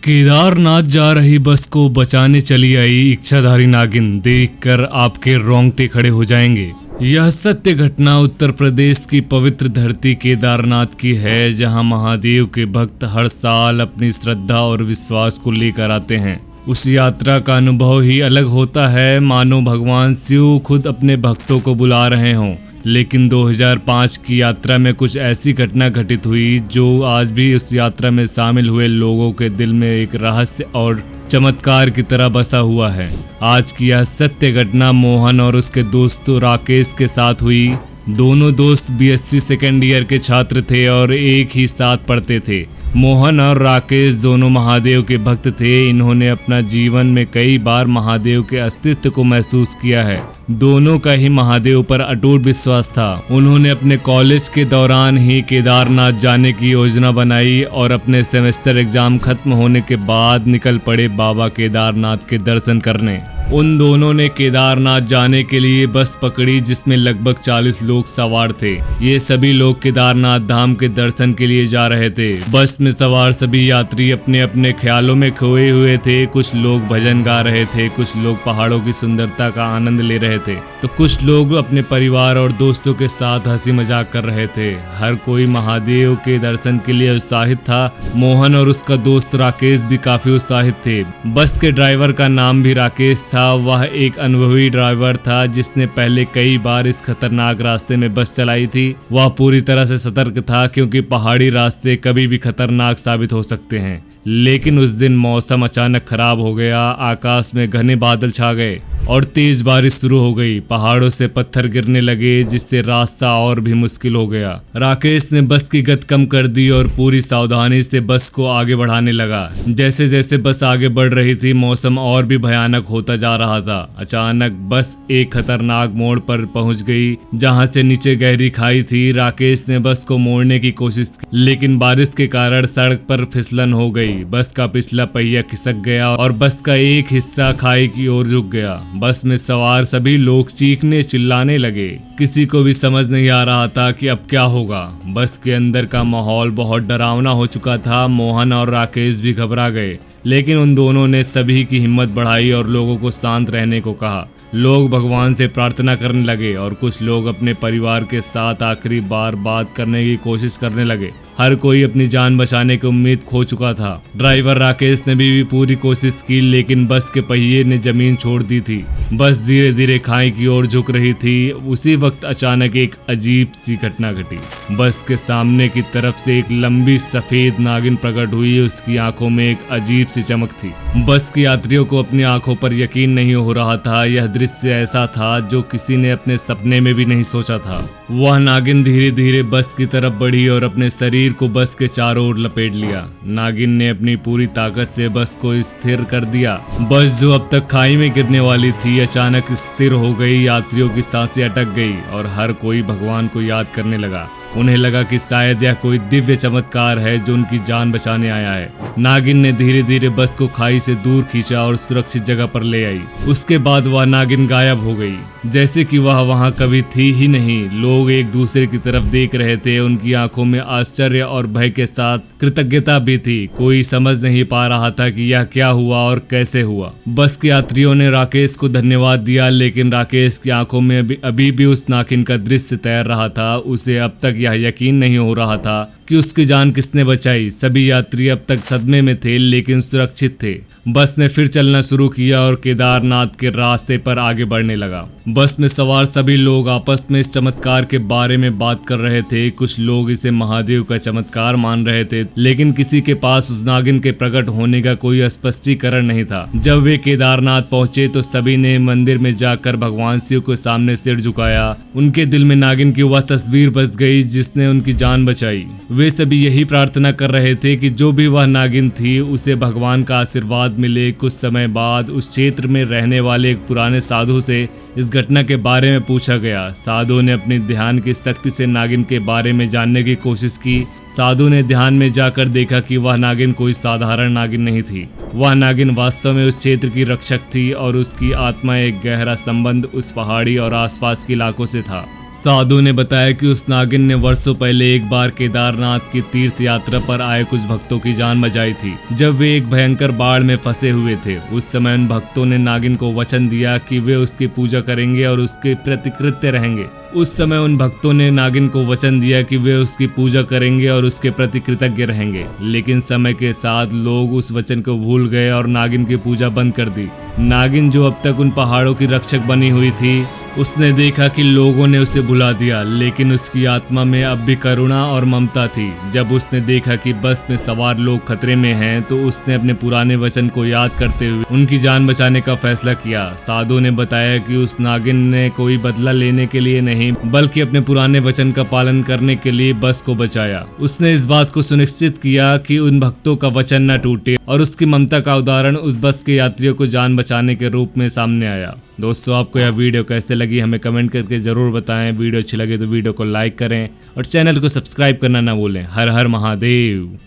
केदारनाथ जा रही बस को बचाने चली आई इच्छाधारी नागिन देखकर आपके रोंगटे खड़े हो जाएंगे। यह सत्य घटना उत्तर प्रदेश की पवित्र धरती केदारनाथ की है, जहां महादेव के भक्त हर साल अपनी श्रद्धा और विश्वास को लेकर आते हैं। उस यात्रा का अनुभव ही अलग होता है, मानो भगवान शिव खुद अपने भक्तों को बुला रहे हों। लेकिन 2005 की यात्रा में कुछ ऐसी घटना घटित हुई जो आज भी उस यात्रा में शामिल हुए लोगों के दिल में एक रहस्य और चमत्कार की तरह बसा हुआ है। आज की यह सत्य घटना मोहन और उसके दोस्त राकेश के साथ हुई। दोनों दोस्त बीएससी सेकेंड ईयर के छात्र थे और एक ही साथ पढ़ते थे। मोहन और राकेश दोनों महादेव के भक्त थे। इन्होंने अपना जीवन में कई बार महादेव के अस्तित्व को महसूस किया है। दोनों का ही महादेव पर अटूट विश्वास था। उन्होंने अपने कॉलेज के दौरान ही केदारनाथ जाने की योजना बनाई और अपने सेमेस्टर एग्जाम खत्म होने के बाद निकल पड़े बाबा केदारनाथ के दर्शन करने। उन दोनों ने केदारनाथ जाने के लिए बस पकड़ी जिसमें लगभग 40 लोग सवार थे। ये सभी लोग केदारनाथ धाम के दर्शन के लिए जा रहे थे। बस में सवार सभी यात्री अपने अपने ख्यालों में खोए हुए थे। कुछ लोग भजन गा रहे थे, कुछ लोग पहाड़ों की सुंदरता का आनंद ले रहे थे, तो कुछ लोग अपने परिवार और दोस्तों के साथ हंसी मजाक कर रहे थे। हर कोई महादेव के दर्शन के लिए उत्साहित था। मोहन और उसका दोस्त राकेश भी काफी उत्साहित थे। बस के ड्राइवर का नाम भी राकेश था। वह एक अनुभवी ड्राइवर था जिसने पहले कई बार इस खतरनाक रास्ते में बस चलाई थी। वह पूरी तरह से सतर्क था क्योंकि पहाड़ी रास्ते कभी भी खतरनाक साबित हो सकते हैं। लेकिन उस दिन मौसम अचानक खराब हो गया। आकाश में घने बादल छा गए और तेज बारिश शुरू हो गई। पहाड़ों से पत्थर गिरने लगे जिससे रास्ता और भी मुश्किल हो गया। राकेश ने बस की गति कम कर दी और पूरी सावधानी से बस को आगे बढ़ाने लगा। जैसे जैसे बस आगे बढ़ रही थी मौसम और भी भयानक होता जा रहा था। अचानक बस एक खतरनाक मोड़ पर पहुंच गई जहां से नीचे गहरी खाई थी। राकेश ने बस को मोड़ने की कोशिश की, लेकिन बारिश के कारण सड़क पर फिसलन हो गई। बस का पिछला पहिया खिसक गया और बस का एक हिस्सा खाई की ओर झुक गया। बस में सवार सभी लोग चीखने चिल्लाने लगे। किसी को भी समझ नहीं आ रहा था कि अब क्या होगा। बस के अंदर का माहौल बहुत डरावना हो चुका था। मोहन और राकेश भी घबरा गए, लेकिन उन दोनों ने सभी की हिम्मत बढ़ाई और लोगों को शांत रहने को कहा। लोग भगवान से प्रार्थना करने लगे और कुछ लोग अपने परिवार के साथ आखिरी बार बात करने की कोशिश करने लगे। हर कोई अपनी जान बचाने की उम्मीद खो चुका था। ड्राइवर राकेश ने भी पूरी कोशिश की, लेकिन बस के पहिए ने जमीन छोड़ दी थी। बस धीरे धीरे खाई की ओर झुक रही थी। उसी वक्त अचानक एक अजीब सी घटना घटी। बस के सामने की तरफ से एक लंबी सफेद नागिन प्रकट हुई। उसकी आंखों में एक अजीब सी चमक थी। बस के यात्रियों को अपनी आंखों पर यकीन नहीं हो रहा था। यह दृश्य ऐसा था जो किसी ने अपने सपने में भी नहीं सोचा था। वह नागिन धीरे धीरे बस की तरफ बढ़ी और अपने शरीर को बस के चारों ओर लपेट लिया। नागिन ने अपनी पूरी ताकत से बस को स्थिर कर दिया। बस जो अब तक खाई में गिरने वाली थी अचानक स्थिर हो गई। यात्रियों की सांसें अटक गई और हर कोई भगवान को याद करने लगा। उन्हें लगा कि शायद यह कोई दिव्य चमत्कार है जो उनकी जान बचाने आया है। नागिन ने धीरे धीरे बस को खाई से दूर खींचा और सुरक्षित जगह पर ले आई। उसके बाद वह नागिन गायब हो गई, जैसे कि वह वहां कभी थी ही नहीं। लोग एक दूसरे की तरफ देख रहे थे। उनकी आंखों में आश्चर्य और भय के साथ कृतज्ञता भी थी। कोई समझ नहीं पा रहा था कि यह क्या हुआ और कैसे हुआ। बस के यात्रियों ने राकेश को धन्यवाद दिया, लेकिन राकेश की आंखों में अभी भी उस नागिन का दृश्य तैर रहा था। उसे अब तक यह यकीन नहीं हो रहा था कि उसकी जान किसने बचाई। सभी यात्री अब तक सदमे में थे, लेकिन सुरक्षित थे। बस ने फिर चलना शुरू किया और केदारनाथ के रास्ते पर आगे बढ़ने लगा। बस में सवार सभी लोग आपस में इस चमत्कार के बारे में बात कर रहे थे। कुछ लोग इसे महादेव का चमत्कार मान रहे थे, लेकिन किसी के पास उस नागिन के प्रकट होने का कोई स्पष्टीकरण नहीं था। जब वे केदारनाथ पहुंचे तो सभी ने मंदिर में जाकर भगवान शिव के सामने सिर झुकाया। उनके दिल में नागिन की वह तस्वीर बस गई जिसने उनकी जान बचाई। वे सभी यही प्रार्थना कर रहे थे कि जो भी वह नागिन थी उसे भगवान का आशीर्वाद मिले। कुछ समय बाद उस क्षेत्र में रहने वाले एक पुराने साधु से इस घटना के बारे में पूछा गया। साधु ने अपनी ध्यान की शक्ति से नागिन के बारे में जानने की कोशिश की। साधु ने ध्यान में जाकर देखा कि वह नागिन कोई साधारण नागिन नहीं थी। वह नागिन वास्तव में उस क्षेत्र की रक्षक थी और उसकी आत्मा एक गहरा संबंध उस पहाड़ी और आसपास के इलाकों से था। साधु ने बताया कि उस नागिन ने वर्षों पहले एक बार केदारनाथ की तीर्थ यात्रा पर आए कुछ भक्तों की जान बचाई थी। जब वे एक भयंकर बाढ़ में फंसे हुए थे, उस समय उन भक्तों ने नागिन को वचन दिया कि वे उसकी पूजा करेंगे और उसके प्रति कृत्य रहेंगे। उस समय उन भक्तों ने नागिन को वचन दिया कि वे उसकी पूजा करेंगे और उसके प्रति कृतज्ञ रहेंगे। लेकिन समय के साथ लोग उस वचन को भूल गए और नागिन की पूजा बंद कर दी। नागिन, जो अब तक उन पहाड़ों की रक्षक बनी हुई थी, उसने देखा कि लोगों ने उसे भुला दिया, लेकिन उसकी आत्मा में अब भी करुणा और ममता थी। जब उसने देखा कि बस में सवार लोग खतरे में हैं, तो उसने अपने पुराने वचन को याद करते हुए उनकी जान बचाने का फैसला किया। साधु ने बताया कि उस नागिन ने कोई बदला लेने के लिए नहीं, बल्कि अपने पुराने वचन का पालन करने के लिए बस को बचाया। उसने इस बात को सुनिश्चित किया कि उन भक्तों का वचन न टूटे, और उसकी ममता का उदाहरण उस बस के यात्रियों को जान बचाने के रूप में सामने आया। दोस्तों, आपको यह वीडियो कैसे लगी हमें कमेंट करके जरूर बताएं। वीडियो अच्छी लगे तो वीडियो को लाइक करें और चैनल को सब्सक्राइब करना ना भूलें। हर हर महादेव।